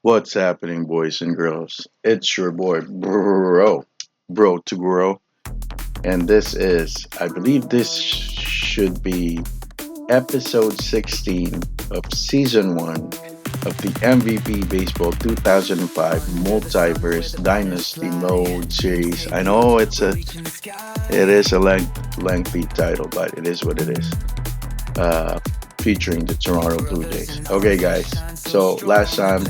What's happening, boys and girls? It's your boy, bro to grow, and this is, I believe, this should be episode 16 of season 1 of the MVP Baseball 2005 Multiverse Dynasty Mode series. I know it is a lengthy title, but it is what it is. Uh, Featuring the Toronto Blue Jays. Okay, guys. So last time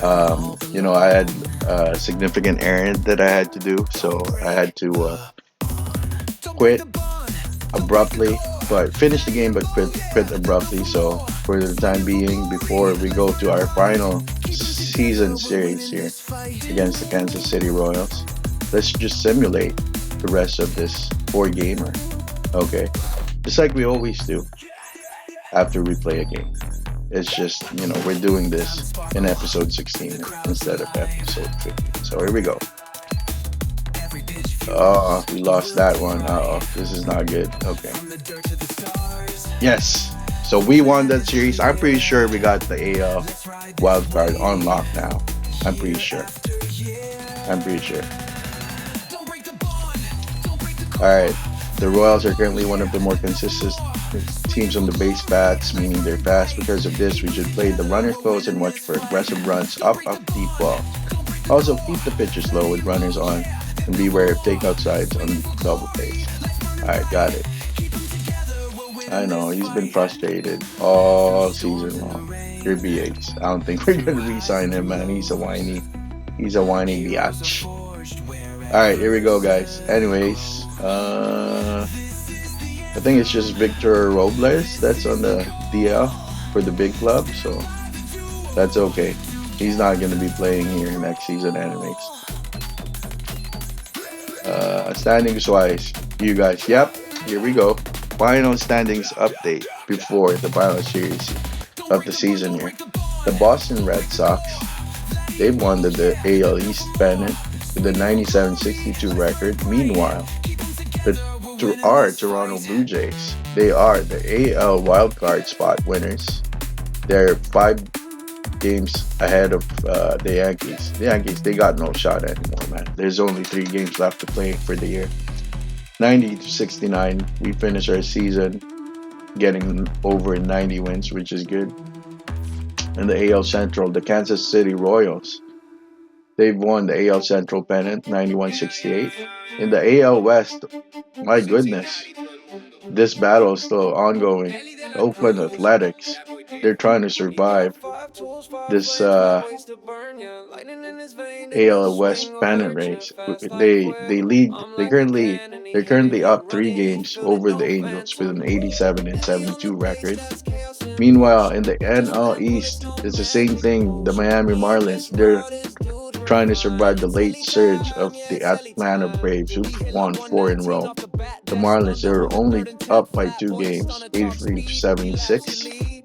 I had a significant errand that I had to do, so I had to quit abruptly, but finish the game, but quit abruptly. So for the time being, before we go to our final season series here against the Kansas City Royals, let's just simulate the rest of this four-gamer. Okay, just like we always do after we play a game. It's just, we're doing this in episode 16 instead of episode 15. So here we go. Oh, we lost that one. Uh-oh, this is not good. Okay. Yes. So we won that series. I'm pretty sure we got the AL wild card on lock now. I'm pretty sure. I'm pretty sure. All right. The Royals are currently one of the more consistent teams on the base paths, meaning they're fast. Because of this, we should play the runners close and watch for aggressive runs up deep ball. Also, keep the pitches low with runners on and beware of takeout sides on double plays. Alright, got it. I know, he's been frustrated all season long. Your BH. I don't think we're gonna re-sign him, man. He's a whiny biatch. Alright, here we go, guys. Anyways, I think it's just Victor Robles that's on the DL for the big club, so that's okay. He's not going to be playing here next season, anyways. Standings wise, you guys, yep, here we go. Final standings update before the final series of the season here. The Boston Red Sox, they've won the AL East pennant with a 97-62 record. Meanwhile, our Toronto Blue Jays, they are the AL wildcard spot winners. They're 5 games ahead of the Yankees. The Yankees, they got no shot anymore, man. There's only 3 games left to play for the year. 90-69, we finish our season getting over 90 wins, which is good. In the AL Central, the Kansas City Royals, they've won the AL Central pennant, 91-68. In the AL West, my goodness, this battle is still ongoing. Oakland Athletics, they're trying to survive this AL West pennant race. They lead. They're currently up 3 games over the Angels with an 87-72 record. Meanwhile, in the NL East, it's the same thing. The Miami Marlins, they're trying to survive the late surge of the Atlanta Braves, who won 4 in a row. The Marlins are only up by 2 games, 83-76.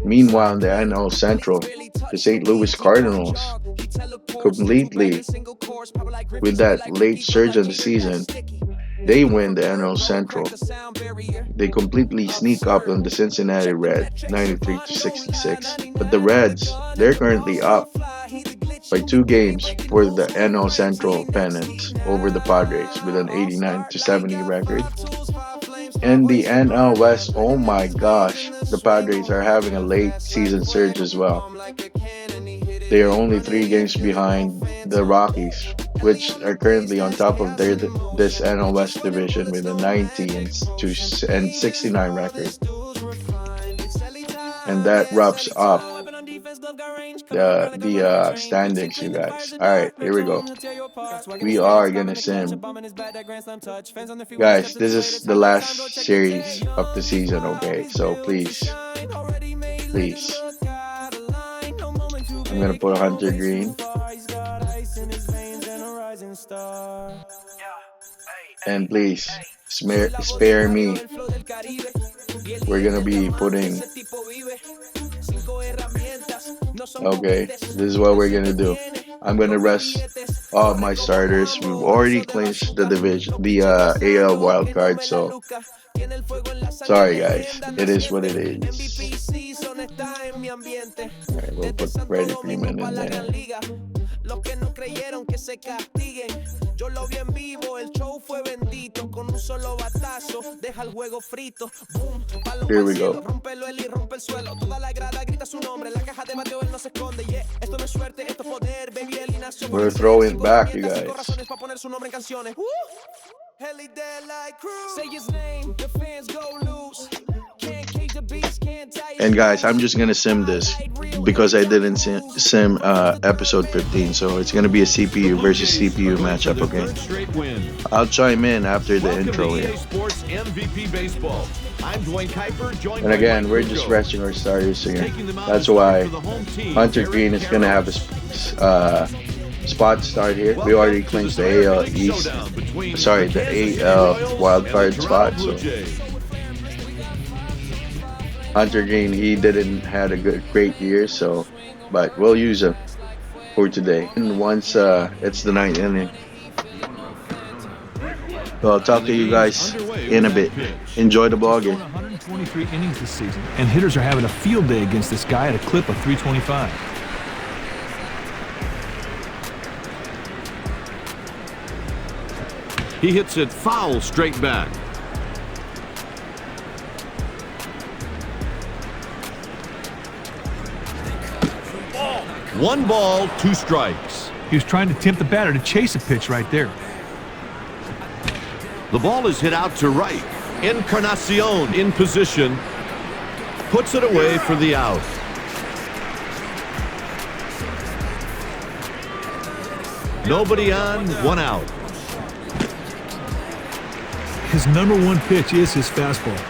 Meanwhile, in the NL Central, the St. Louis Cardinals, completely with that late surge of the season, they win the NL Central. They completely sneak up on the Cincinnati Reds, 93-66. But the Reds, they're currently up by 2 games for the NL Central pennant over the Padres with an 89-70 record. And the NL West, oh my gosh, the Padres are having a late season surge as well. They are only 3 games behind the Rockies, which are currently on top of this NL West division with a 90-69 record. And that wraps up the standings, you guys. All right, here we go. We are gonna sim, guys. This is the last series of the season, okay? So please, I'm gonna put Hunter Greene, and please spare me. We're gonna be putting. Okay, this is what we're gonna do. I'm gonna rest all my starters. We've already clinched the division, the AL wild card. So sorry, guys. It is what it is. Alright, we'll put Freddie Freeman in there. Los que no creyeron que se castiguen. Yo lo vi en vivo, el show fue bendito. Con un solo batazo, deja el juego frito. Boom, palo Here pa'l we cielo, go. rompelo él y rompe el suelo. Toda la grada grita su nombre, la caja de bateo él no se esconde. Yeah, esto no es suerte, esto es poder. Baby, él y nació. We're throwing back, you guys. Razones para poner su nombre en canciones. Heli de like crew. Say his name, the fans go loose. Can't keep the beats, can't tie it. And guys, I'm just gonna sim this because I didn't sim episode 15, so it's gonna be a CPU versus CPU matchup. Okay, I'll chime in after the intro here. And again, we're just resting our starters here. That's why Hunter Greene is gonna have a spot start here. We already clinched the AL East. Sorry, the AL wildcard spot. So Hunter Greene, he didn't had a great year, so but we'll use him for today. And once it's the 9th inning, so I'll talk to you guys in a bit. Enjoy the ball game. 123 innings this season, and hitters are having a field day against this guy at a clip of 325. He hits it foul straight back. One ball, two strikes. He was trying to tempt the batter to chase a pitch right there. The ball is hit out to right. Encarnacion in position. Puts it away for the out. Nobody on, one out. His number one pitch is his fastball.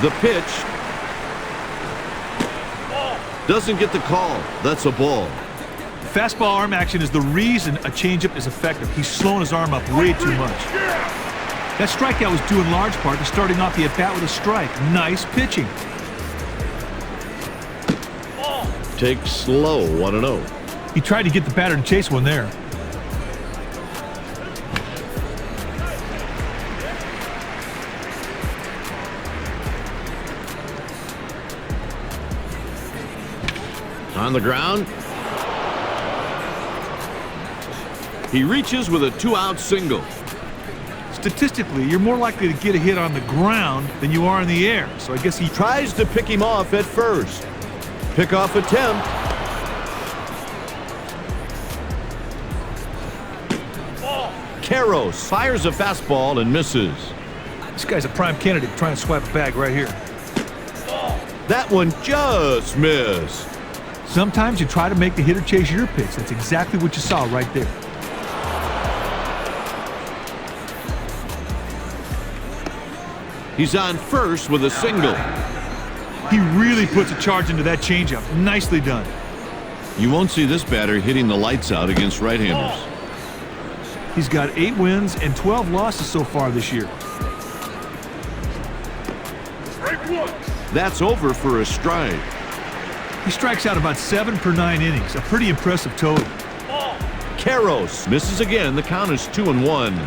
The pitch doesn't get the call. That's a ball. Fastball arm action is the reason a changeup is effective. He's slowing his arm up way too much. That strikeout was due in large part to starting off the at-bat with a strike. Nice pitching. Takes slow, 1-0. He tried to get the batter to chase one there. On the ground. He reaches with a two-out single. Statistically, you're more likely to get a hit on the ground than you are in the air. So I guess he Tries to pick him off at first. Pickoff attempt. Caros fires a fastball and misses. This guy's a prime candidate trying to swipe a bag right here. That one just missed. Sometimes you try to make the hitter chase your pitch. That's exactly what you saw right there. He's on first with a single. He really puts a charge into that changeup. Nicely done. You won't see this batter hitting the lights out against right-handers. He's got 8 wins and 12 losses so far this year. That's over for a strike. He strikes out about 7 per 9 innings. A pretty impressive total. Caros misses again. The count is 2-1.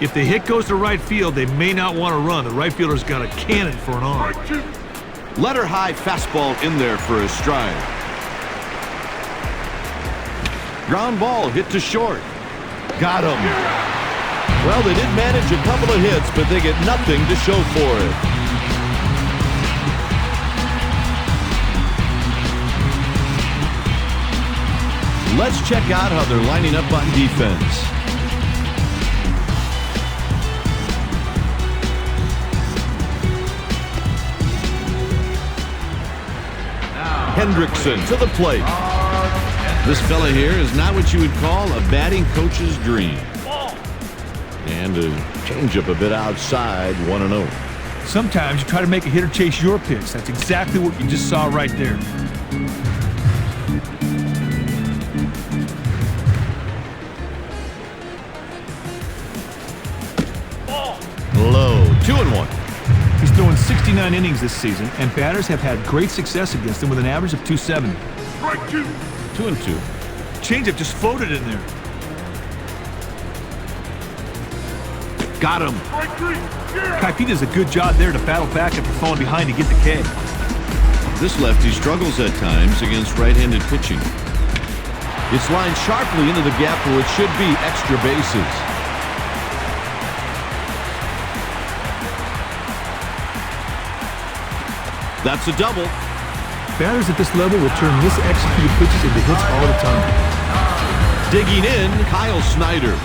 If the hit goes to right field, they may not want to run. The right fielder's got a cannon for an arm. Letter high fastball in there for a strike. Ground ball hit to short. Got him. Well, they did manage a couple of hits, but they get nothing to show for it. Let's check out how they're lining up on defense. Hendrickson to the plate. This fella here is not what you would call a batting coach's dream. And a changeup a bit outside, 1-0. Sometimes you try to make a hitter chase your pitch. That's exactly what you just saw right there. Low, 2-1. He's throwing 69 innings this season, and batters have had great success against him with an average of 270. 2-2. Changeup just floated in there. Got him. Kaipi does a good job there to battle back after falling behind to get the K. This lefty struggles at times against right-handed pitching. It's lined sharply into the gap for what should be extra bases. That's a double. Batters at this level will turn mis-executed pitches into hits all the time. Digging in, Kyle Snyder.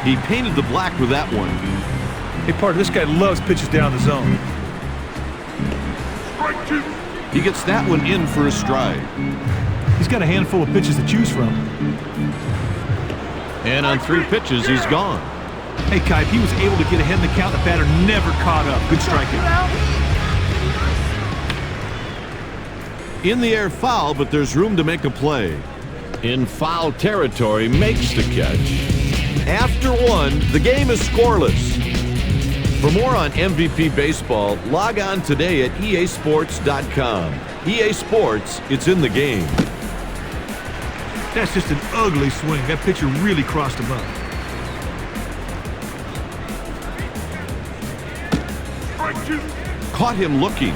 He painted the black with that one. Hey, partner, this guy loves pitches down the zone. He gets that one in for a strike. He's got a handful of pitches to choose from. And on 3 pitches, he's gone. Hey, Kipe, he was able to get ahead in the count. The batter never caught up. Good striking. In the air foul, but there's room to make a play. In foul territory, makes the catch. After 1, the game is scoreless. For more on MVP Baseball, log on today at easports.com. EA Sports, it's in the game. That's just an ugly swing. That pitcher really crossed him up. Caught him looking.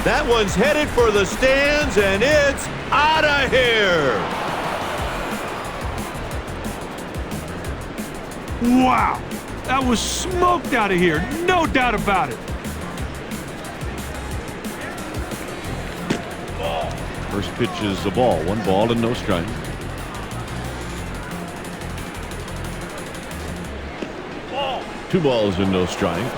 That one's headed for the stands, and it's out of here. Wow, that was smoked out of here. No doubt about it. First pitch is a ball. 1 ball and no strike. Two balls and no strikes.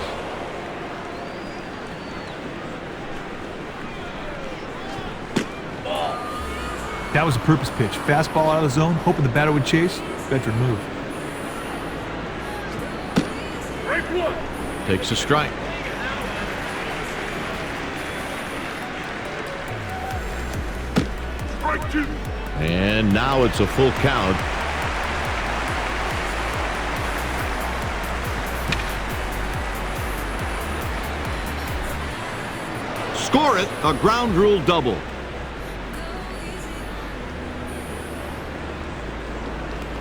That was a purpose pitch. Fastball out of the zone, hoping the batter would chase. Veteran move. Takes a strike. And now it's a full count. Score it, a ground rule double.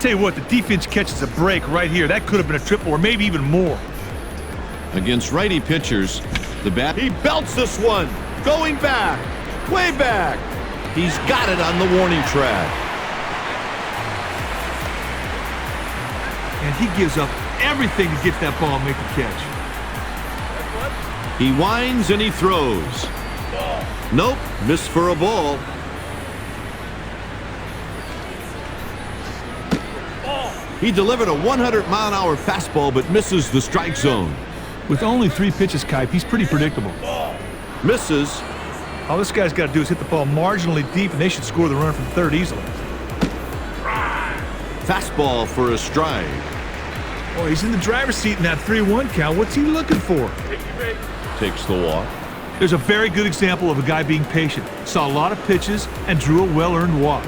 Tell you what, the defense catches a break right here. That could have been a triple or maybe even more. Against righty pitchers, the bat, he belts this one. Going back, way back. He's got it on the warning track. And he gives up everything to get that ball and make the catch. He winds and he throws. Nope, missed for a ball. He delivered a 100-mile-an-hour fastball but misses the strike zone. With only 3 pitches, Kipe, he's pretty predictable. Misses. All this guy's got to do is hit the ball marginally deep, and they should score the run from third easily. Fastball for a strike. Boy, he's in the driver's seat in that 3-1 count. What's he looking for? Takes the walk. There's a very good example of a guy being patient. Saw a lot of pitches and drew a well-earned walk.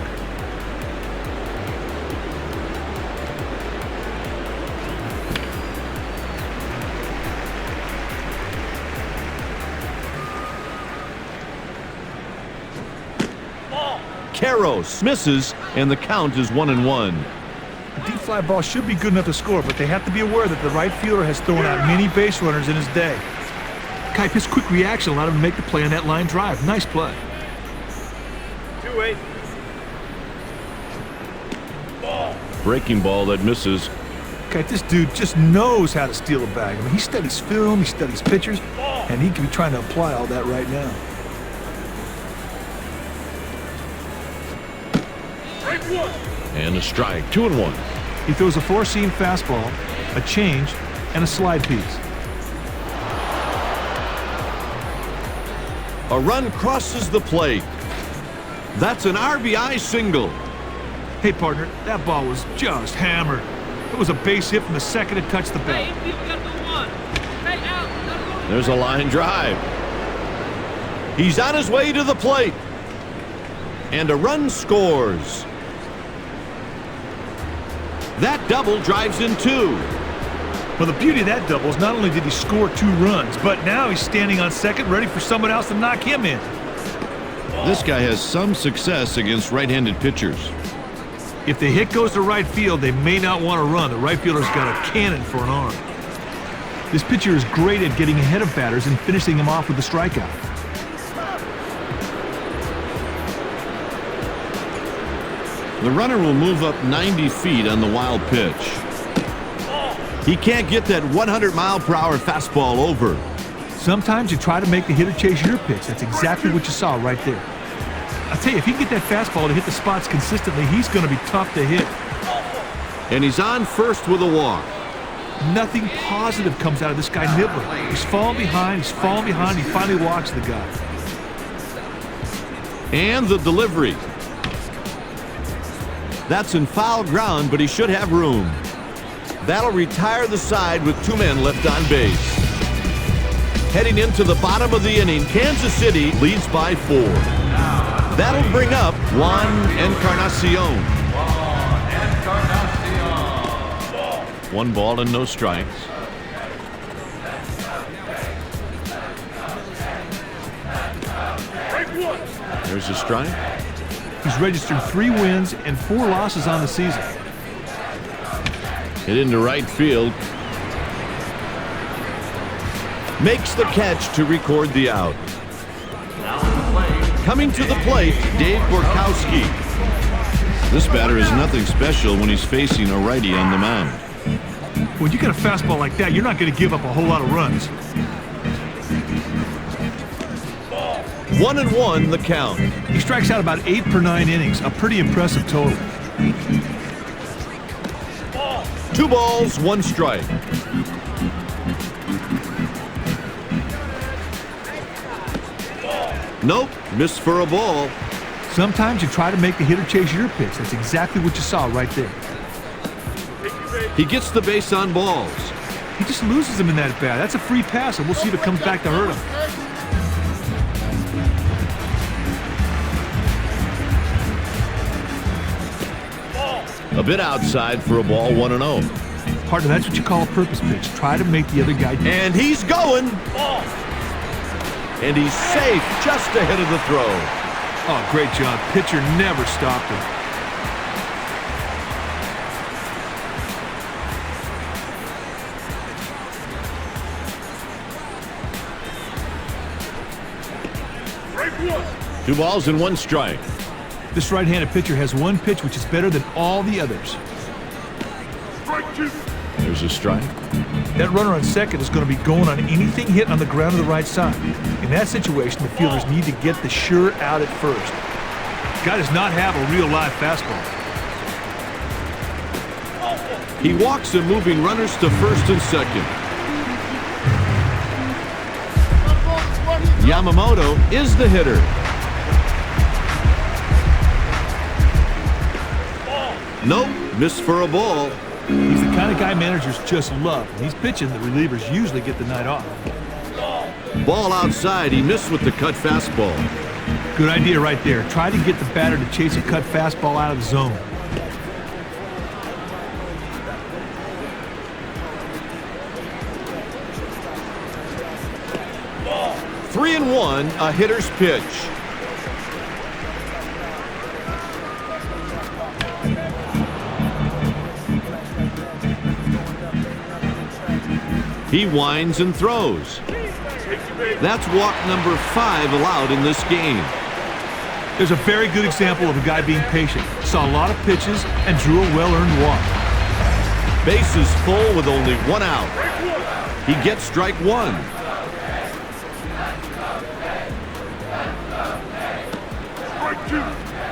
Caros misses, and the count is 1-1. A deep fly ball should be good enough to score, but they have to be aware that the right fielder has thrown out many base runners in his day. Kipe, his quick reaction allowed him to make the play on that line drive. Nice play. 2-8. Breaking ball that misses. Kipe, this dude just knows how to steal a bag. I mean, he studies film, he studies pitchers, and he could be trying to apply all that right now. And a strike, 2-1. He throws a 4-seam fastball, a change, and a slide piece. A run crosses the plate. That's an RBI single. Hey, partner, that ball was just hammered. It was a base hit from the second it touched the bat. There's a line drive. He's on his way to the plate. And a run scores. That double drives in 2. Well, the beauty of that double is not only did he score 2 runs, but now he's standing on second ready for someone else to knock him in. This guy has some success against right-handed pitchers. If the hit goes to right field, they may not want to run. The right fielder's got a cannon for an arm. This pitcher is great at getting ahead of batters and finishing them off with a strikeout. The runner will move up 90 feet on the wild pitch. He can't get that 100-mile-per-hour fastball over. Sometimes you try to make the hitter chase your pitch. That's exactly what you saw right there. I'll tell you, if he can get that fastball to hit the spots consistently, he's going to be tough to hit. And he's on first with a walk. Nothing positive comes out of this guy nibbling. He's falling behind, he finally walks the guy. And the delivery. That's in foul ground, but he should have room. That'll retire the side with 2 men left on base. Heading into the bottom of the inning, Kansas City leads by 4. That'll bring up Juan Encarnacion. 1 ball and no strikes. There's a strike. He's registered 3 wins and 4 losses on the season. Hit into right field. Makes the catch to record the out. Coming to the plate, Dave Borkowski. This batter is nothing special when he's facing a righty on the mound. When you get a fastball like that, you're not going to give up a whole lot of runs. 1-1 the count. He strikes out about 8 per 9 innings, a pretty impressive total. 2 balls, 1 strike. Nope, missed for a ball. Sometimes you try to make the hitter chase your pitch. That's exactly what you saw right there. He gets the base on balls. He just loses them in that at bat. That's a free pass, and we'll see if it comes back to hurt him. A bit outside for a ball, 1-0. Partner, that's what you call a purpose pitch. Try to make the other guy... And he's going. And he's safe just ahead of the throw. Oh, great job. Pitcher never stopped him. Two balls and 1 strike. This right-handed pitcher has 1 pitch which is better than all the others. There's a strike. That runner on second is going to be going on anything hit on the ground to the right side. In that situation, the fielders need to get the sure out at first. The guy does not have a real live fastball. He walks him, moving runners to first and second. Yamamoto is the hitter. Nope, missed for a ball. He's the kind of guy managers just love. When he's pitching, the relievers usually get the night off. Ball outside, he missed with the cut fastball. Good idea right there. Try to get the batter to chase a cut fastball out of the zone. Three and 1, a hitter's pitch. He winds and throws. That's walk number 5 allowed in this game. There's a very good example of a guy being patient. Saw a lot of pitches and drew a well-earned walk. Bases full with only 1 out. He gets strike 1.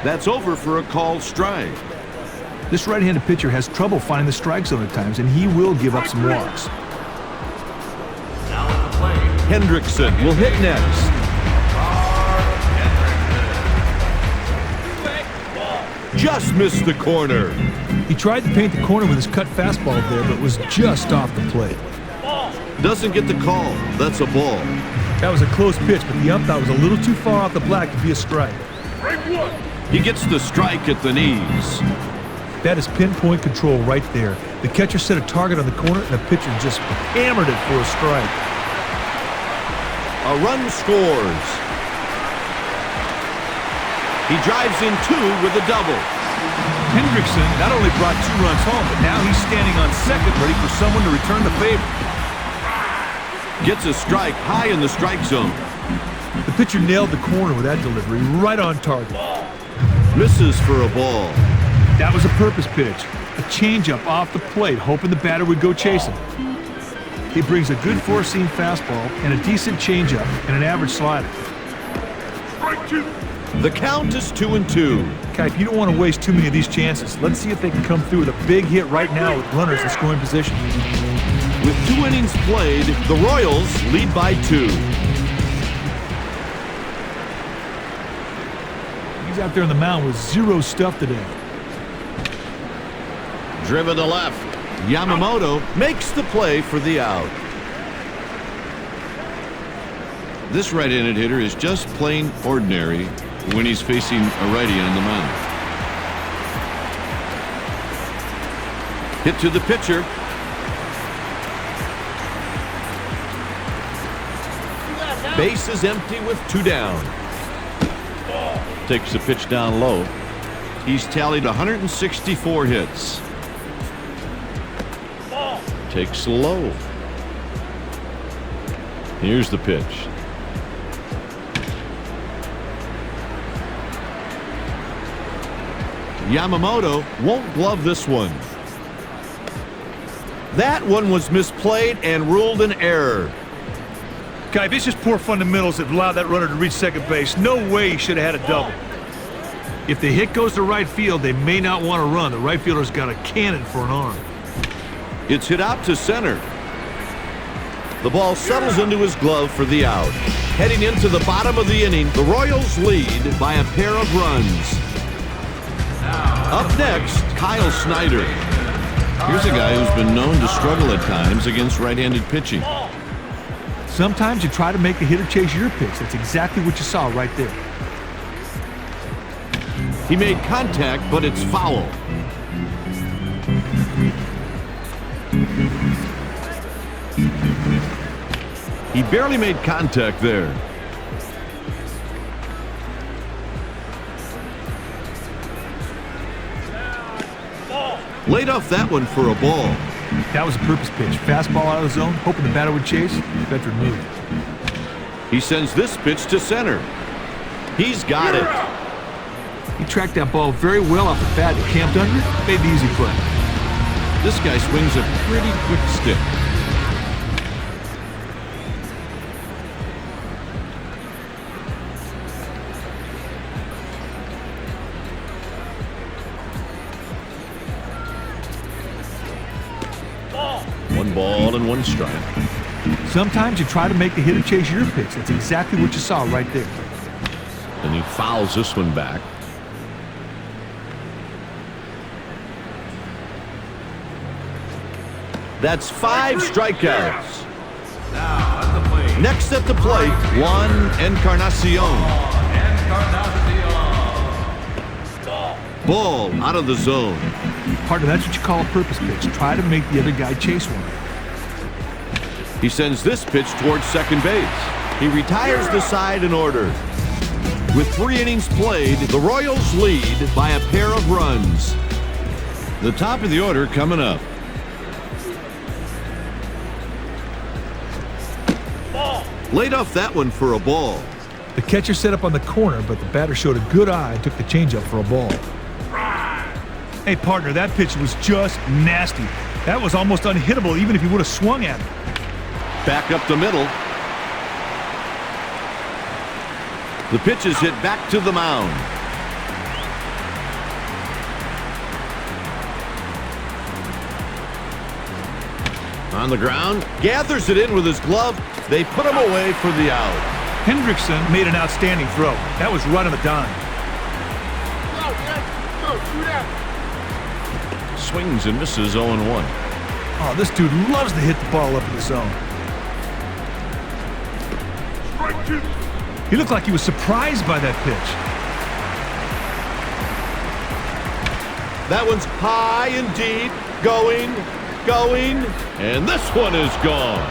That's over for a called strike. This right-handed pitcher has trouble finding the strike zone at times, and he will give up some walks. Hendrickson will hit next. Just missed the corner. He tried to paint the corner with his cut fastball there, but was just off the plate. Doesn't get the call. That's a ball. That was a close pitch, but the ump thought it was a little too far off the black to be a strike. He gets the strike at the knees. That is pinpoint control right there. The catcher set a target on the corner, and the pitcher just hammered it for a strike. A run scores. He drives in 2 with a double. Hendrickson not only brought 2 runs home, but now he's standing on second, ready for someone to return the favor. Gets a strike high in the strike zone. The pitcher nailed the corner with that delivery, right on target. Misses for a ball. That was a purpose pitch. A changeup off the plate, hoping the batter would go chasing. He brings a good four-seam fastball and a decent changeup and an average slider. The count is 2-2. Kipe, you don't want to waste too many of these chances. Let's see if they can come through with a big hit right now with runners in scoring position. With 2 innings played, the Royals lead by 2. He's out there on the mound with 0 stuff today. Driven to left. Yamamoto makes the play for the out. This right-handed hitter is just plain ordinary when he's facing a righty on the mound. Hit to the pitcher. Base is empty with 2 down. Takes the pitch down low. He's tallied 164 hits. Takes low. Here's the pitch. Yamamoto won't glove this one. That one was misplayed and ruled an error. Kipe, it's just poor fundamentals that allowed that runner to reach second base. No way he should have had a double. If the hit goes to right field, they may not want to run. The right fielder's got a cannon for an arm. It's hit out to center. The ball settles into his glove for the out. Heading into the bottom of the inning, the Royals lead by a pair of runs. Up next, Kyle Snyder. Here's a guy who's been known to struggle at times against right-handed pitching. Sometimes you try to make the hitter chase your pitch. That's exactly what you saw right there. He made contact, but it's foul. He barely made contact there. Laid off that one for a ball. That was a purpose pitch. Fastball out of the zone, hoping the batter would chase. Veteran move. He sends this pitch to center. He's got it. He tracked that ball very well off the bat and camped under it. Made the easy play. This guy swings a pretty quick stick. One ball and 1 strike. Sometimes you try to make the hitter chase your pitch. That's exactly what you saw right there. And he fouls this one back. That's 5 strikeouts. Next at the plate, Juan Encarnacion. Ball out of the zone. Partner, that's what you call a purpose pitch. Try to make the other guy chase one. He sends this pitch towards second base. He retires the side in order. With 3 innings played, the Royals lead by a pair of runs. The top of the order coming up. Laid off that one for a ball. The catcher set up on the corner, but the batter showed a good eye and took the changeup for a ball. Hey, partner, that pitch was just nasty. That was almost unhittable, even if he would have swung at it. Back up the middle. The pitch is hit back to the mound. On the ground, gathers it in with his glove. They put him away for the out. Hendrickson made an outstanding throw. That was right on the dime. Swings and misses 0-1. Oh, this dude loves to hit the ball up in the zone. He looked like he was surprised by that pitch. That one's high and deep, going, and this one is gone.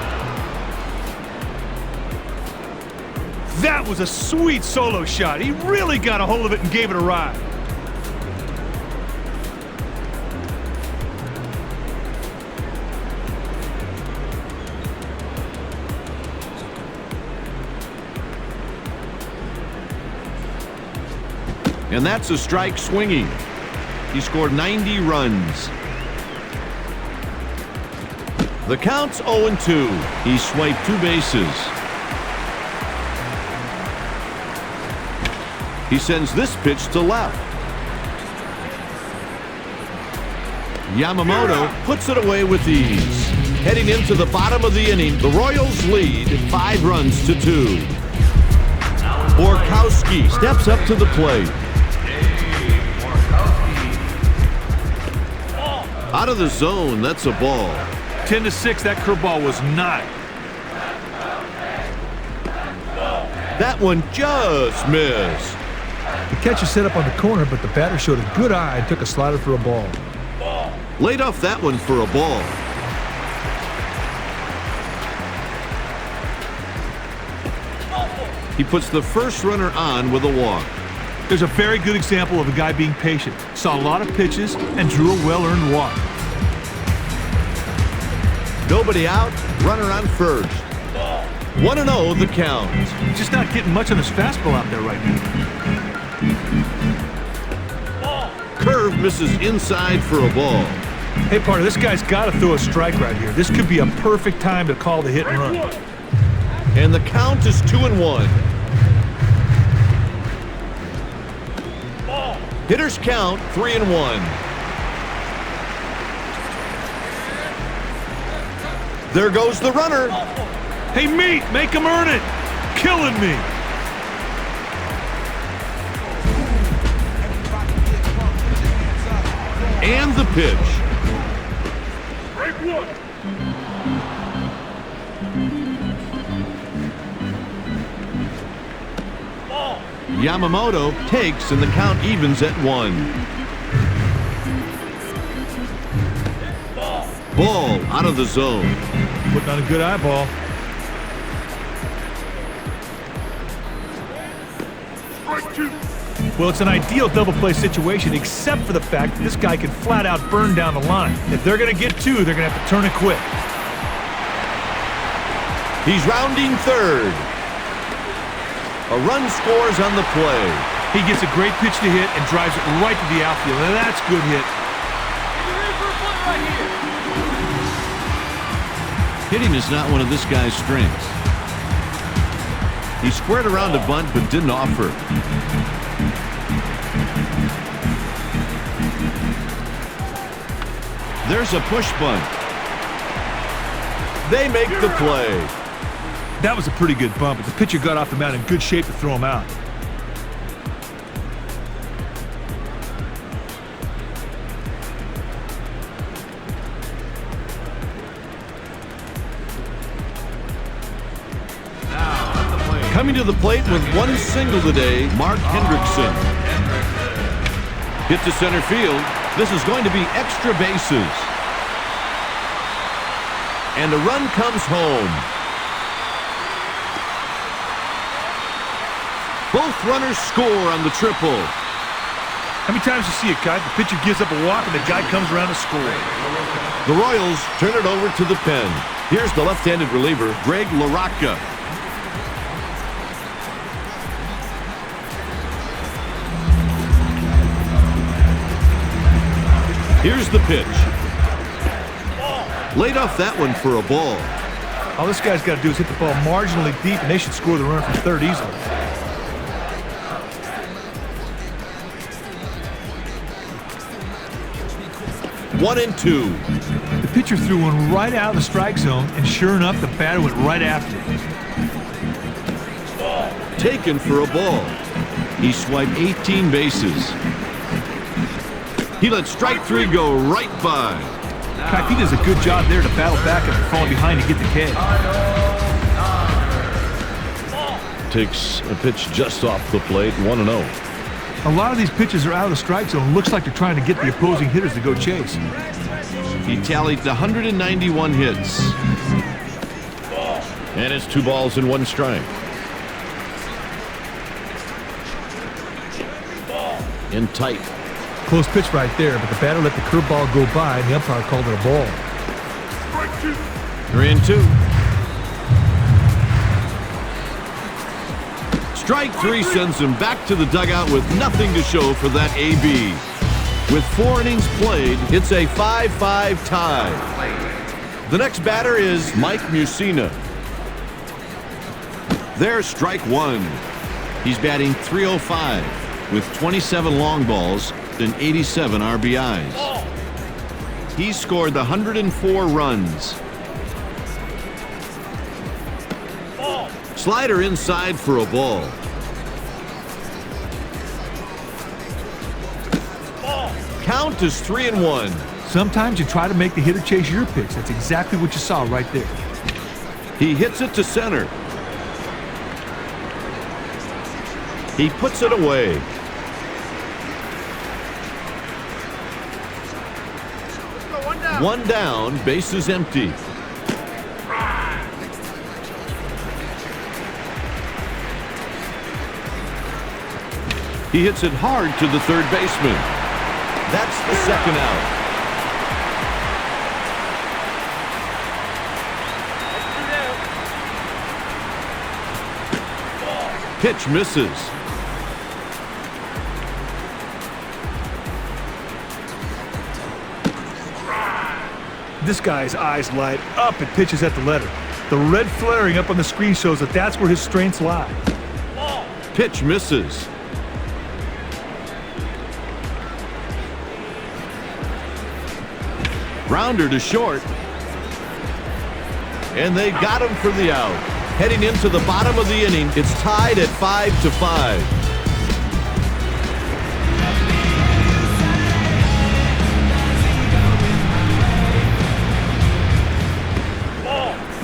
That was a sweet solo shot. He really got a hold of it and gave it a ride. And that's a strike swinging. He scored 90 runs. The count's 0-2. He swiped 2 bases. He sends this pitch to left. Yamamoto puts it away with ease. Heading into the bottom of the inning, the Royals lead 5 runs to 2. Borkowski steps up to the plate. Out of the zone, that's a ball. 10-6, that curveball was not. That one just missed. The catcher set up on the corner, but the batter showed a good eye and took a slider for a ball. Laid off that one for a ball. He puts the first runner on with a walk. There's a very good example of a guy being patient. Saw a lot of pitches and drew a well-earned walk. Nobody out, runner on first. 1-0 the count. Just not getting much on his fastball out there right now. Curve misses inside for a ball. Hey, partner, this guy's got to throw a strike right here. This could be a perfect time to call the hit and run. And the count is 2-1. Hitters count 3-1. There goes the runner. Hey, Meat, make him earn it. Killing me. And the pitch. Yamamoto takes and the count evens at 1. Ball out of the zone. Putting on a good eyeball. Well, it's an ideal double play situation, except for the fact that this guy can flat out burn down the line. If they're going to get 2, they're going to have to turn it quick. He's rounding third. A run scores on the play. He gets a great pitch to hit and drives it right to the outfield. And that's a good hit. Hitting is not one of this guy's strengths. He squared around a bunt but didn't offer. There's a push bunt. They make the play. That was a pretty good bump, but the pitcher got off the mound in good shape to throw him out. Coming to the plate with 1 single today, Mark Hendrickson. Hit to center field. This is going to be extra bases. And a run comes home. Both runners score on the triple. How many times you see it, Kai? The pitcher gives up a walk and the guy comes around to score. The Royals turn it over to the pen. Here's the left-handed reliever, Greg LaRocca. Here's the pitch. Laid off that one for a ball. All this guy's got to do is hit the ball marginally deep, and they should score the run from third easily. One and two. The pitcher threw one right out of the strike zone, and sure enough, the batter went right after it. Taken for a ball. He swiped 18 bases. He let strike 3 go right by. Kai, he does a good job there to battle back after falling behind to get the catch. Takes a pitch just off the plate, 1-0. A lot of these pitches are out of the strike zone. Looks like they're trying to get the opposing hitters to go chase. He tallied 191 hits. And it's 2 balls and 1 strike. In tight. Close pitch right there, but the batter let the curveball go by, and the umpire called it a ball. 3-2. Strike three sends him back to the dugout with nothing to show for that AB. With 4 innings played, it's a 5-5 tie. The next batter is Mike Mussina. There's strike one. He's batting .305 with 27 long balls and 87 RBIs. He's scored 104 runs. Slider inside for a ball. Count is 3-1. Sometimes you try to make the hitter chase your pitch. That's exactly what you saw right there. He hits it to center. He puts it away. One down, base is empty. He hits it hard to the third baseman. That's the second out. Pitch misses. This guy's eyes light up and pitches at the letter. The red flaring up on the screen shows that that's where his strengths lie. Pitch misses. Grounder to short. And they got him for the out. Heading into the bottom of the inning, it's tied at 5-5.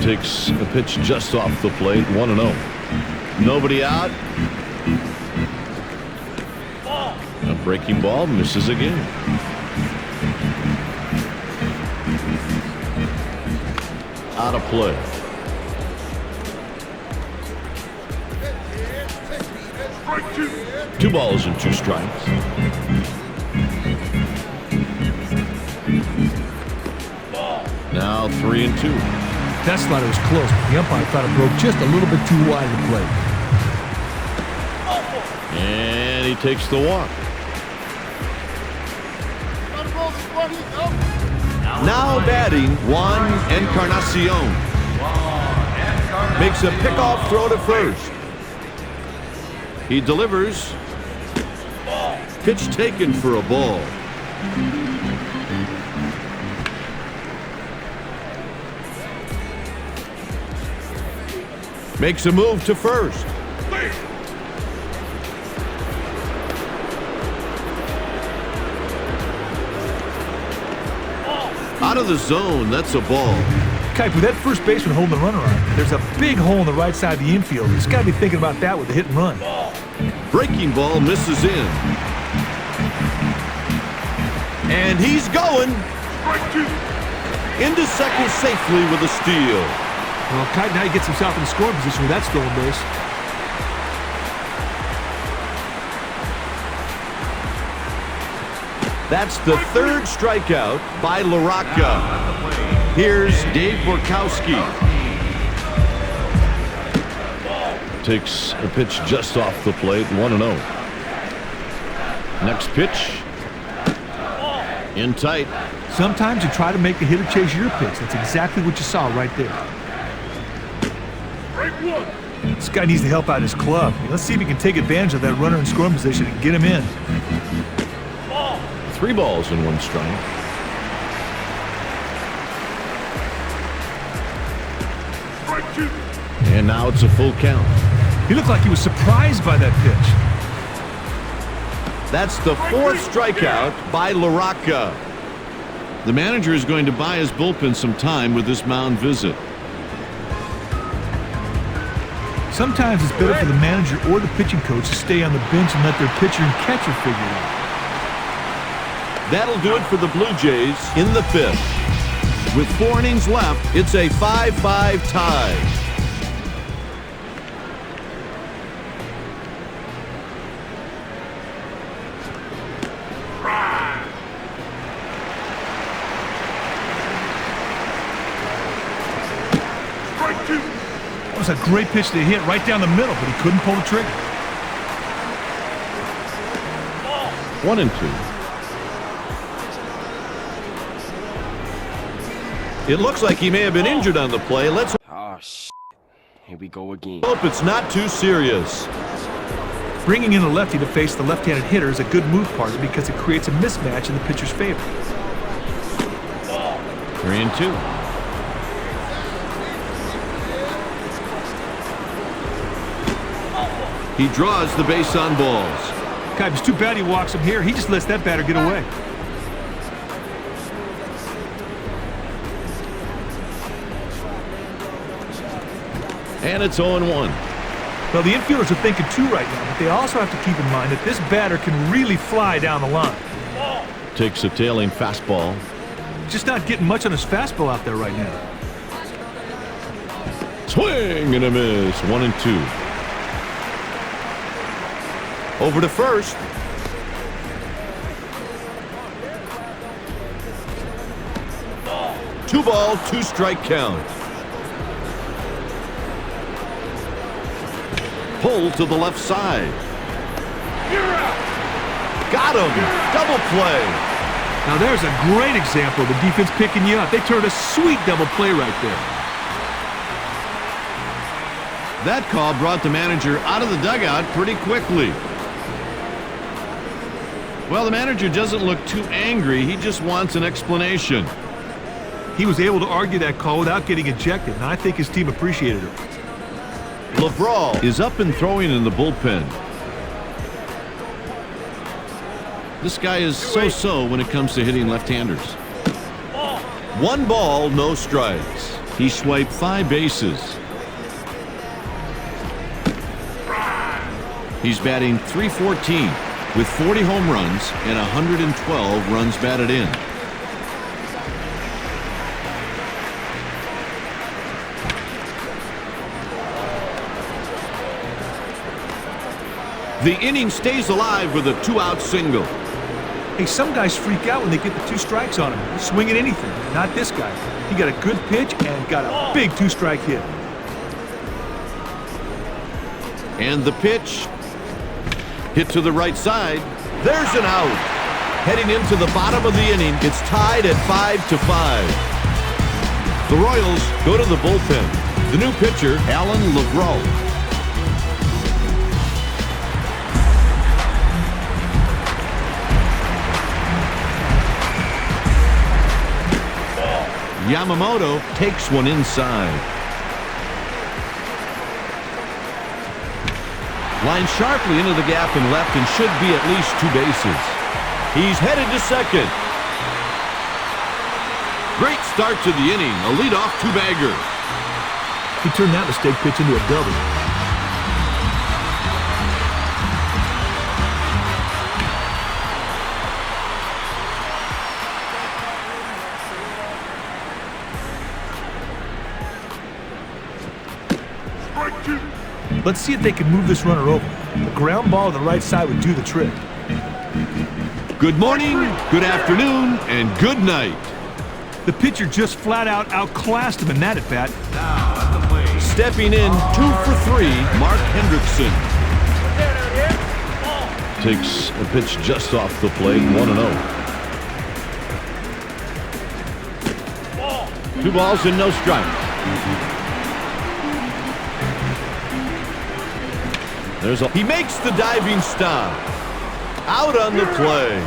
Takes a pitch just off the plate, 1-0. Nobody out. A breaking ball, misses again. Out of play. Two balls and 2 strikes. Now 3-2. That slider was close, but the umpire thought it broke just a little bit too wide of the plate. And he takes the walk. Now batting, Juan Encarnacion. Makes a pickoff throw to first. He delivers. Pitch taken for a ball. Makes a move to first. Out of the zone, that's a ball. Kike, with that first baseman holding the runner on, there's a big hole in the right side of the infield. He's got to be thinking about that with the hit and run. Breaking ball misses in. And he's going into second safely with a steal. Well, Kike now he gets himself in the scoring position with that stolen base. That's the third strikeout by LaRocca. Here's Dave Borkowski. Takes a pitch just off the plate, 1-0. Next pitch. In tight. Sometimes you try to make the hitter chase your pitch. That's exactly what you saw right there. This guy needs to help out his club. Let's see if he can take advantage of that runner in scoring position and get him in. 3 balls and 1 strike. And now it's a full count. He looked like he was surprised by that pitch. That's the 4th strikeout by LaRocca. The manager is going to buy his bullpen some time with this mound visit. Sometimes it's better for the manager or the pitching coach to stay on the bench and let their pitcher and catcher figure it out. That'll do it for the Blue Jays in the 5th. With 4 innings left, it's a 5-5 tie. That was a great pitch to hit right down the middle, but he couldn't pull the trigger. 1-2. It looks like he may have been injured on the play. Let's Oh, shit. Here we go again. hope it's not too serious. Bringing in a lefty to face the left-handed hitter is a good move, partner, because it creates a mismatch in the pitcher's favor. 3-2. He draws the base on balls. God, it's too bad he walks him here. He just lets that batter get away. And it's 0-1. Well, the infielders are thinking two right now, but they also have to keep in mind that this batter can really fly down the line. Takes a tailing fastball. Just not getting much on his fastball out there right now. Swing and a miss. 1-2. Over to first. Two ball, two strike count. Pull to the left side. Got him. Double play. Now there's a great example of the defense picking you up. They turned a sweet double play right there. That call brought the manager out of the dugout pretty quickly. Well, the manager doesn't look too angry. He just wants an explanation. He was able to argue that call without getting ejected, and I think his team appreciated it. Lavrol is up and throwing in the bullpen. This guy is so-so when it comes to hitting left-handers. One ball, no strikes. He swiped 5 bases. He's batting .314 with 40 home runs and 112 runs batted in. The inning stays alive with a 2-out single. Hey, some guys freak out when they get the 2 strikes on him. They swing at anything. Not this guy. He got a good pitch and got a big 2-strike hit. And the pitch hit to the right side. There's an out. Heading into the bottom of the inning, it's tied at 5-5. The Royals go to the bullpen. The new pitcher, Alan Lavrol. Yamamoto takes one inside. Lines sharply into the gap and left and should be at least 2 bases. He's headed to second. Great start to the inning. A leadoff 2-bagger. He turned that mistake pitch into a double. Let's see if they can move this runner over. A ground ball on the right side would do the trick. Good morning, good afternoon, and good night. The pitcher just flat out outclassed him in that at bat. Stepping in 2 for 3, Mark Hendrickson. Takes a pitch just off the plate, 1-0. 2 balls and no strikes. He makes the diving stop. Out on the play.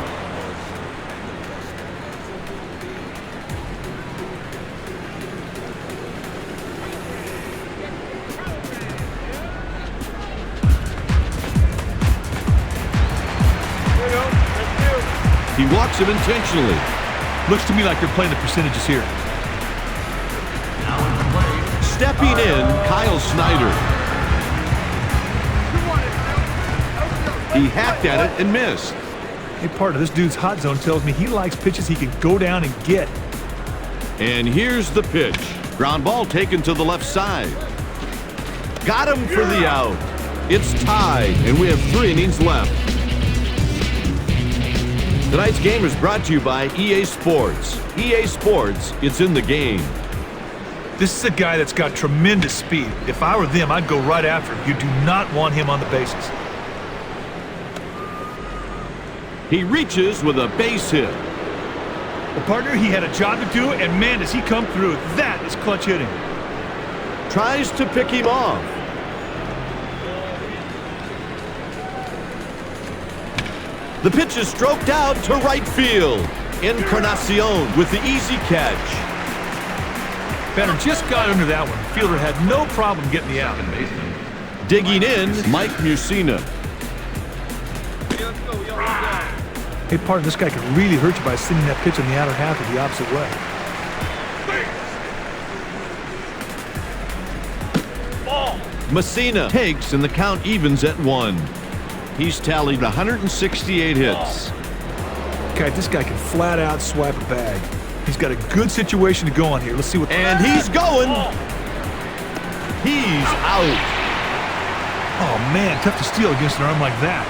He walks him intentionally. Looks to me like they're playing the percentages here. Stepping in, Kyle Snyder. He hacked at it and missed. Hey, part of this dude's hot zone tells me he likes pitches he can go down and get. And here's the pitch. Ground ball taken to the left side. Got him for the out. It's tied, and we have 3 innings left. Tonight's game is brought to you by EA Sports. EA Sports, it's in the game. This is a guy that's got tremendous speed. If I were them, I'd go right after him. You do not want him on the bases. He reaches with a base hit. Well, partner, he had a job to do, and man, does he come through. That is clutch hitting. Tries to pick him off. The pitch is stroked out to right field. Encarnacion with the easy catch. Batter just got under that one. Fielder had no problem getting the out. Digging in, Mike Mussina. Hey, partner, this guy could really hurt you by sending that pitch on the outer half of the opposite way. Mussina takes, and the count evens at 1. He's tallied 168 hits. Okay, this guy can flat out swipe a bag. He's got a good situation to go on here. Let's see what... And he's going. He's out. Oh, man, tough to steal against an arm like that.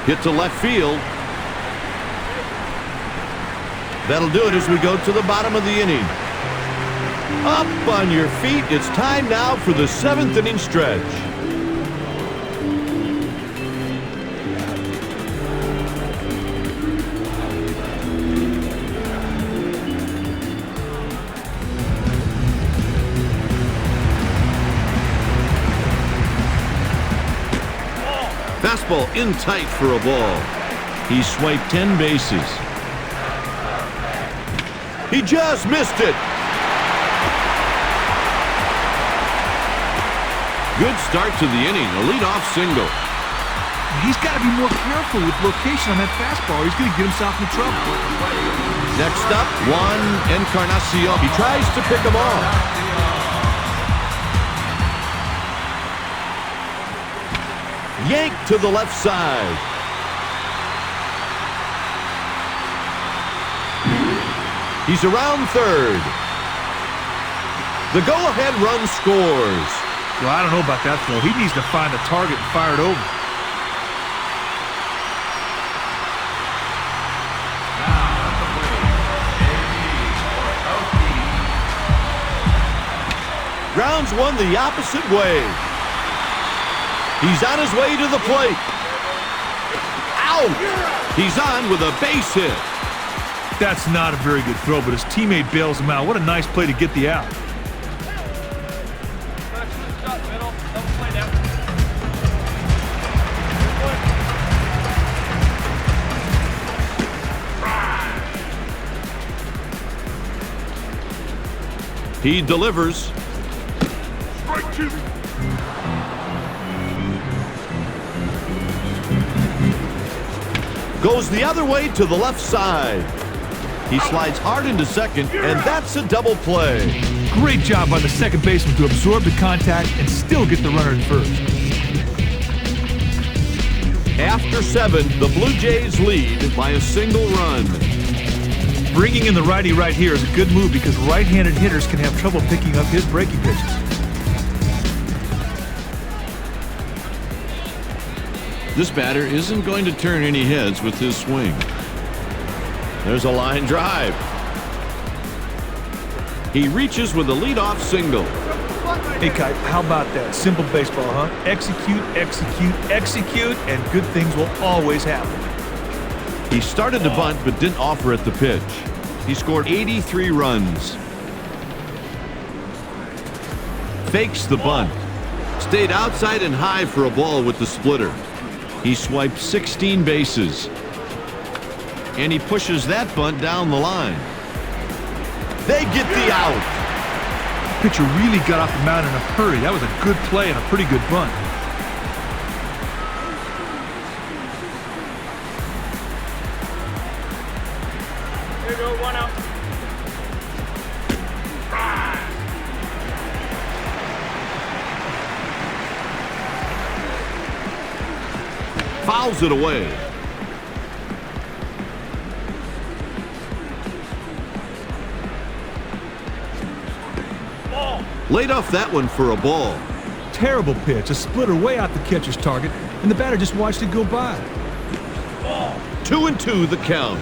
Hit to left field. That'll do it as we go to the bottom of the inning. Up on your feet. It's time now for the 7th inning stretch. Fastball in tight for a ball. He swiped 10 bases. He just missed it. Good start to the inning, a leadoff single. He's got to be more careful with location on that fastball. He's going to get himself in trouble. Next up, Juan Encarnacion. He tries to pick him off. Yanked to the left side. He's around third. The go-ahead run scores. Well, I don't know about that throw. He needs to find a target and fire it over. Grounds one the opposite way. He's on his way to the plate. Out! He's on with a base hit. That's not a very good throw, but his teammate bails him out. What a nice play to get the out. He delivers. Strike 2. Goes the other way to the left side. He slides hard into second, and that's a double play. Great job by the second baseman to absorb the contact and still get the runner at first. After 7, the Blue Jays lead by a single run. Bringing in the righty right here is a good move because right-handed hitters can have trouble picking up his breaking pitches. This batter isn't going to turn any heads with his swing. There's a line drive. He reaches with a leadoff single. Hey, Kite, how about that? Simple baseball, huh? Execute, execute, execute, and good things will always happen. He started to bunt but didn't offer at the pitch. He scored 83 runs. Fakes the bunt. Stayed outside and high for a ball with the splitter. He swiped 16 bases. And he pushes that bunt down the line. They get the out. Pitcher really got off the mound in a hurry. That was a good play and a pretty good bunt. Here we go, 1 out. Fouls it away. Laid off that one for a ball. Terrible pitch, a splitter way out the catcher's target, and the batter just watched it go by. 2-2 the count.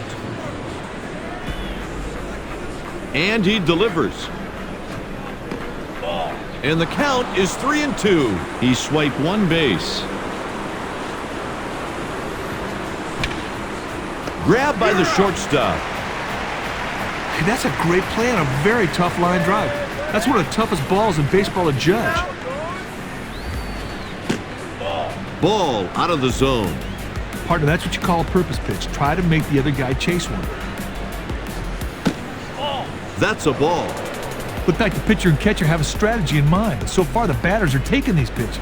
And he delivers. And the count is 3-2. He swiped one base. Grabbed by the shortstop. Hey, that's a great play on a very tough line drive. That's one of the toughest balls in baseball to judge. Ball out of the zone. Partner, that's what you call a purpose pitch. Try to make the other guy chase one. That's a ball. Looked like the pitcher and catcher have a strategy in mind. So far, the batters are taking these pitches.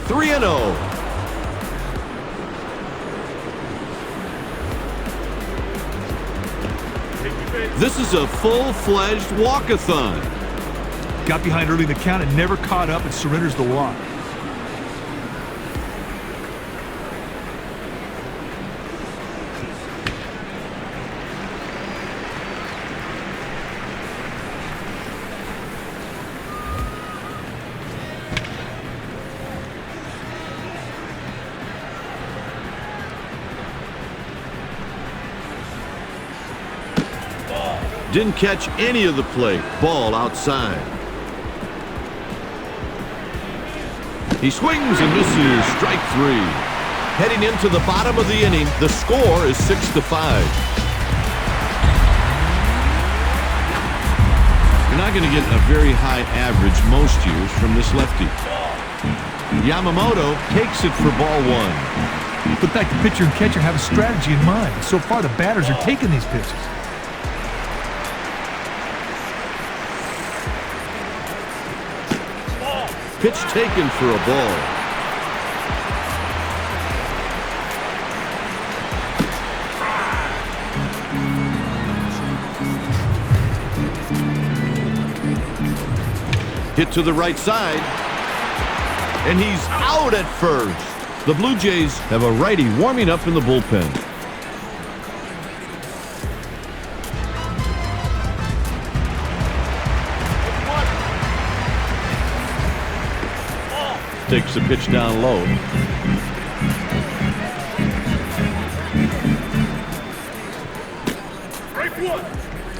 3-0. This is a full-fledged walkathon. Got behind early in the count and never caught up and surrenders the walk. Didn't catch any of the plate. Ball outside. He swings and misses. Strike three. Heading into the bottom of the inning, the score is 6-5. You're not going to get a very high average most years from this lefty. Yamamoto takes it for ball one. Looked like the pitcher and catcher have a strategy in mind. So far, the batters are taking these pitches. Pitch taken for a ball. Hit to the right side. And he's out at first. The Blue Jays have a righty warming up in the bullpen. Takes the pitch down low.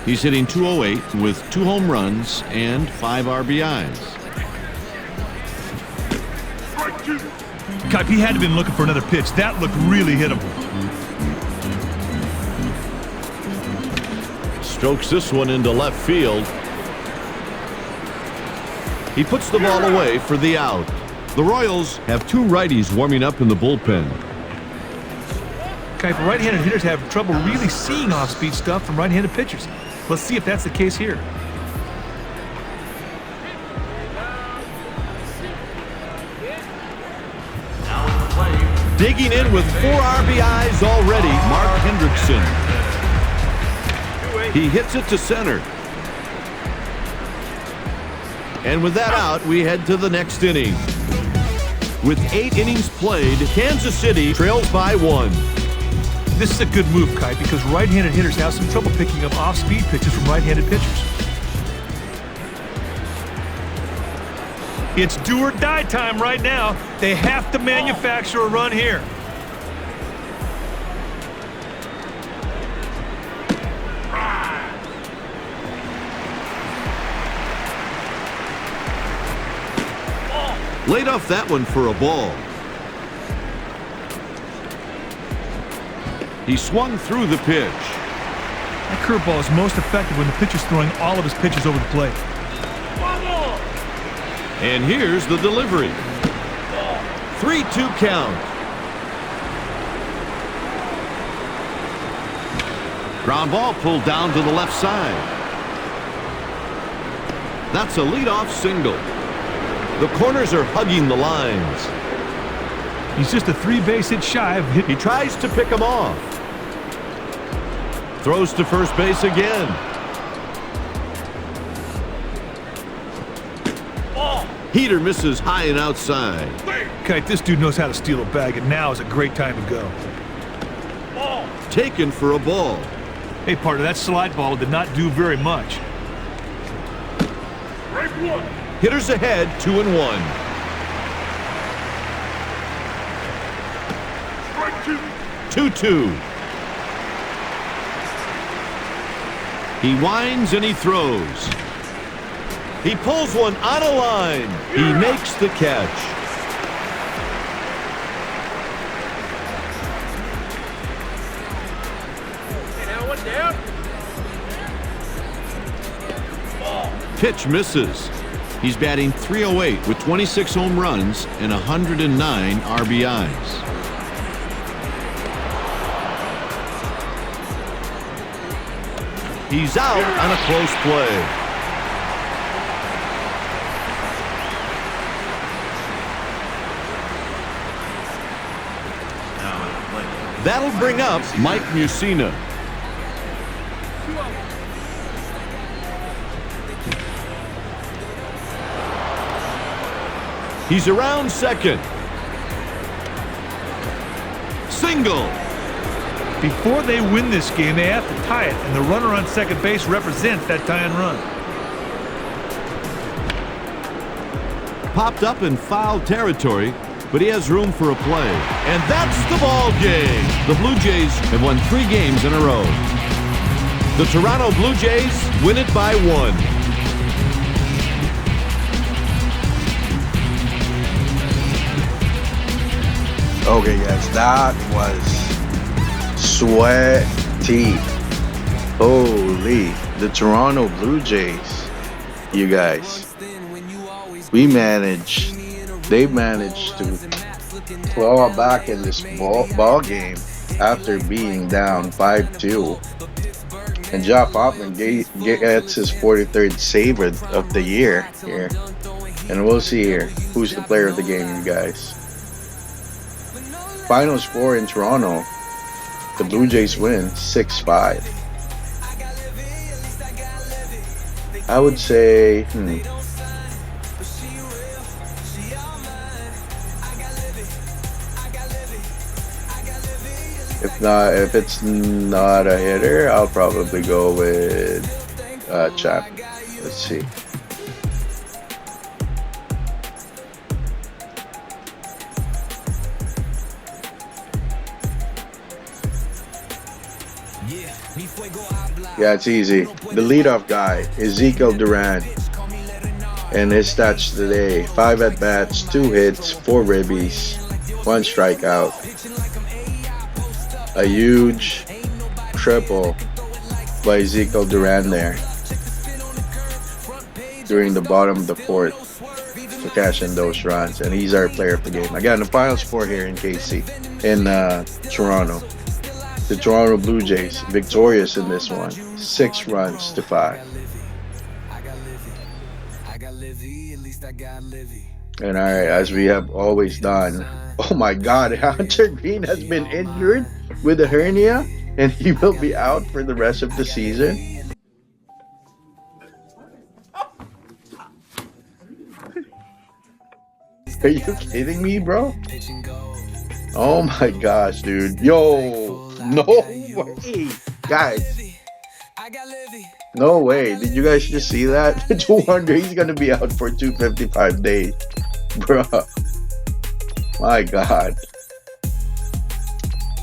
He's hitting .208 with 2 home runs and 5 RBIs. God, he had to have been looking for another pitch. That looked really hittable. Strokes this one into left field. He puts the ball away for the out. The Royals have 2 righties warming up in the bullpen. Okay, but right-handed hitters have trouble really seeing off-speed stuff from right-handed pitchers. Let's see if that's the case here. Digging in with 4 RBIs already, Mark Hendrickson. He hits it to center. And with that out, we head to the next inning. With 8 innings played, Kansas City trails by 1. This is a good move, Kite, because right-handed hitters have some trouble picking up off-speed pitches from right-handed pitchers. It's do or die time right now. They have to manufacture a run here. Laid off that one for a ball. He swung through the pitch. That curveball is most effective when the pitcher's throwing all of his pitches over the plate. And here's the delivery. 3-2 count. Ground ball pulled down to the left side. That's a leadoff single. The corners are hugging the lines. He's just a 3-base hit shy of hit. He tries to pick him off. Throws to first base again. Heater misses high and outside. Kite, this dude knows how to steal a bag, and now is a great time to go. Taken for a ball. Hey, partner, that slide ball did not do very much. Hitters ahead, 2-1. Strike 2. 2-2. He winds and he throws. He pulls one on a line. He makes the catch. Now one down. Pitch misses. He's batting .308 with 26 home runs and 109 RBIs. He's out on a close play. That'll bring up Mike Mussina. He's around second. Single. Before they win this game, they have to tie it, and the runner on second base represents that tying run. Popped up in foul territory, but he has room for a play. And that's the ball game. The Blue Jays have won 3 games in a row. The Toronto Blue Jays win it by 1. Okay, guys, that was sweaty. Holy, the Toronto Blue Jays, you guys. They managed to claw back in this ball game after being down 5-2. And Jeff Hoffman gets his 43rd save of the year here. And we'll see here who's the player of the game, you guys. Final score in Toronto, the Blue Jays win 6-5. I would say, if it's not a hitter, I'll probably go with Chapman. Let's see. Yeah, it's easy. The leadoff guy, Ezekiel Duran. And his stats today: 5 at-bats, 2 hits, 4 ribbies, 1 strikeout. A huge triple by Ezekiel Duran there during the bottom of the 4th to cash in those runs. And he's our player of the game. Again, the final score here in KC, in Toronto. The Toronto Blue Jays victorious in this one, 6-5. And all right, as we have always done, oh my God, Hunter Greene has been injured with a hernia, and he will be out for the rest of the season. Are you kidding me, bro? Oh my gosh, dude. Yo, no way. Guys, no way. Did you guys just see that? 200, he's going to be out for 255 days. Bruh. My God.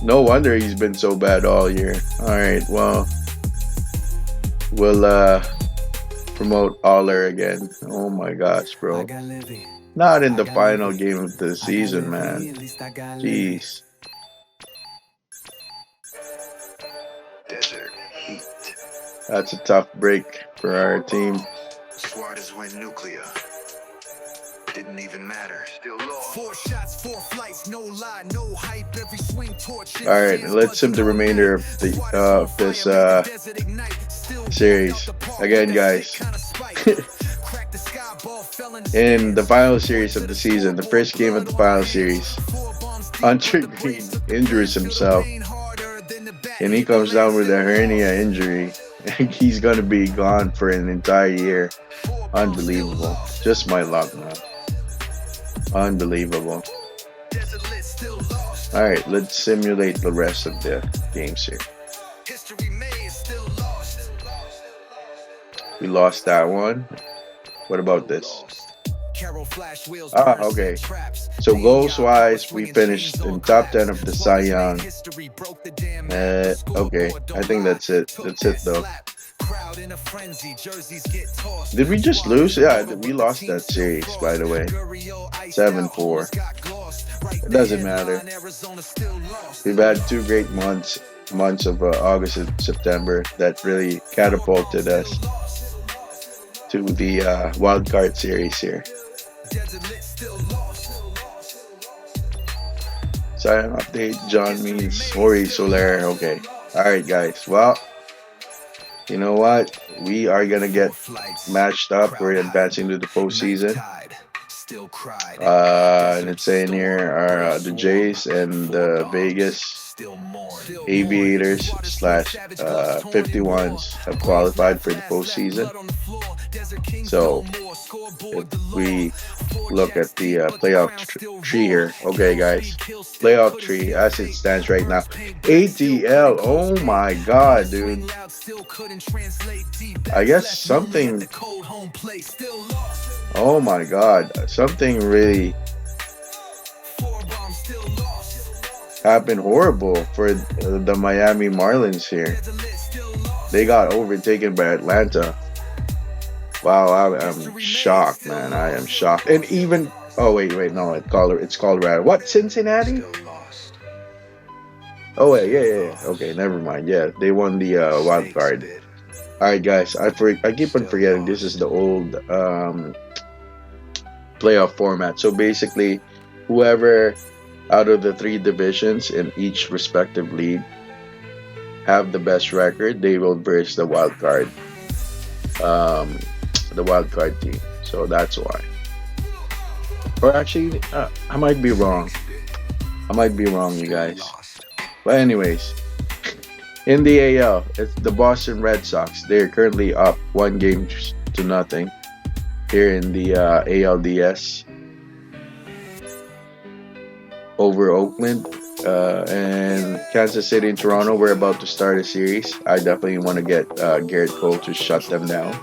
No wonder he's been so bad all year. Alright, well, we'll promote Aller again. Oh my gosh, bro. Not in the final game of the season, man. Jeez. Desert heat. That's a tough break for our team. Suarez went nuclear. Didn't even matter. Still lost. 4 shots, 4 flights, no lie, no hype. Every swing torch. All right, let's sim the remainder of this series. Again, guys. In the final series of the season, the first game of the final series, Hunter Greene injures himself, and he comes down with a hernia injury, and he's gonna be gone for an entire year. Unbelievable. Just my luck, man. Unbelievable. All right, let's simulate the rest of the games here. We lost that one. What about this? Okay. So goals-wise, we finished in top 10 of the Cy Young. Okay, I think that's it. That's it, though. Did we just lose? Yeah, we lost that series, by the way. 7-4. It doesn't matter. We've had 2 great months of August and September that really catapulted us to the wild card series here. Silent update. John means Hori Soler. Okay. Alright, guys. Well, you know what? We are going to get matched up. We're advancing to the postseason. And it's saying here are the Jays and the Vegas Aviators slash 51s have qualified for the postseason. So if we look at the playoff tree here, okay, guys, playoff tree as it stands right now, ATL. Oh my God, dude! I guess something. Oh my God, something really happened horrible for the Miami Marlins here. They got overtaken by Atlanta. Wow, I'm shocked, man. I am shocked. And even wait, no, it's Colorado. What, Cincinnati? Oh wait, yeah. Okay, never mind. Yeah, they won the wild card. All right, guys. I keep on forgetting this is the old playoff format. So basically, whoever out of the 3 divisions in each respective league have the best record, they will verse the wild card. The wild card team. So that's why. Or actually, I might be wrong. You guys. But anyways, in the AL, it's the Boston Red Sox. They're currently up 1-0 here in the ALDS over Oakland. And Kansas City and Toronto, we're about to start a series. I definitely want to get Garrett Cole to shut them down.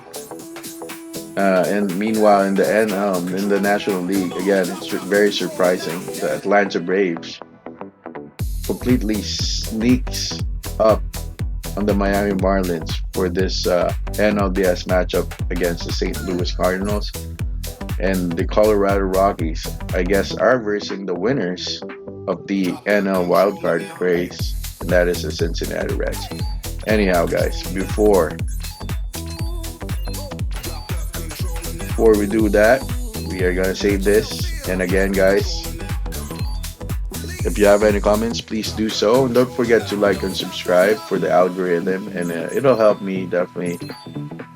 And meanwhile, in the National League, again, it's very surprising. The Atlanta Braves completely sneaks up on the Miami Marlins for this NLDS matchup against the St. Louis Cardinals. And the Colorado Rockies, I guess, are versing the winners of the NL wildcard race, and that is the Cincinnati Reds. Anyhow, guys, before we do that, we are gonna save this. And again, guys, if you have any comments, please do so. And don't forget to like and subscribe for the algorithm, and it'll help me definitely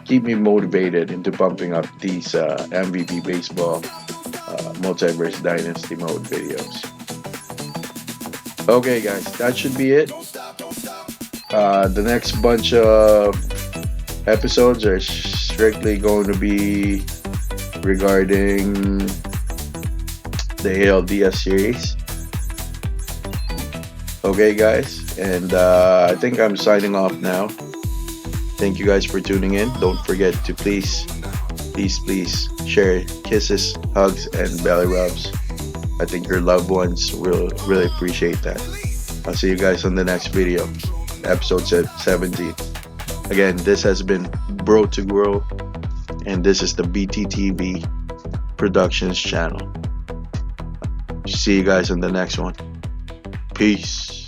keep me motivated into pumping up these MVP baseball Multiverse Dynasty mode videos. Okay, guys, that should be it. The next bunch of episodes are strictly going to be regarding the ALDS series. Okay, guys, and I think I'm signing off now. Thank you guys for tuning in. Don't forget to please share kisses, hugs, and belly rubs. I think your loved ones will really appreciate that. I'll see you guys on the next video, episode 17. Again, this has been Bro to Grow, and this is the BTTV Productions channel. See you guys on the next one. Peace.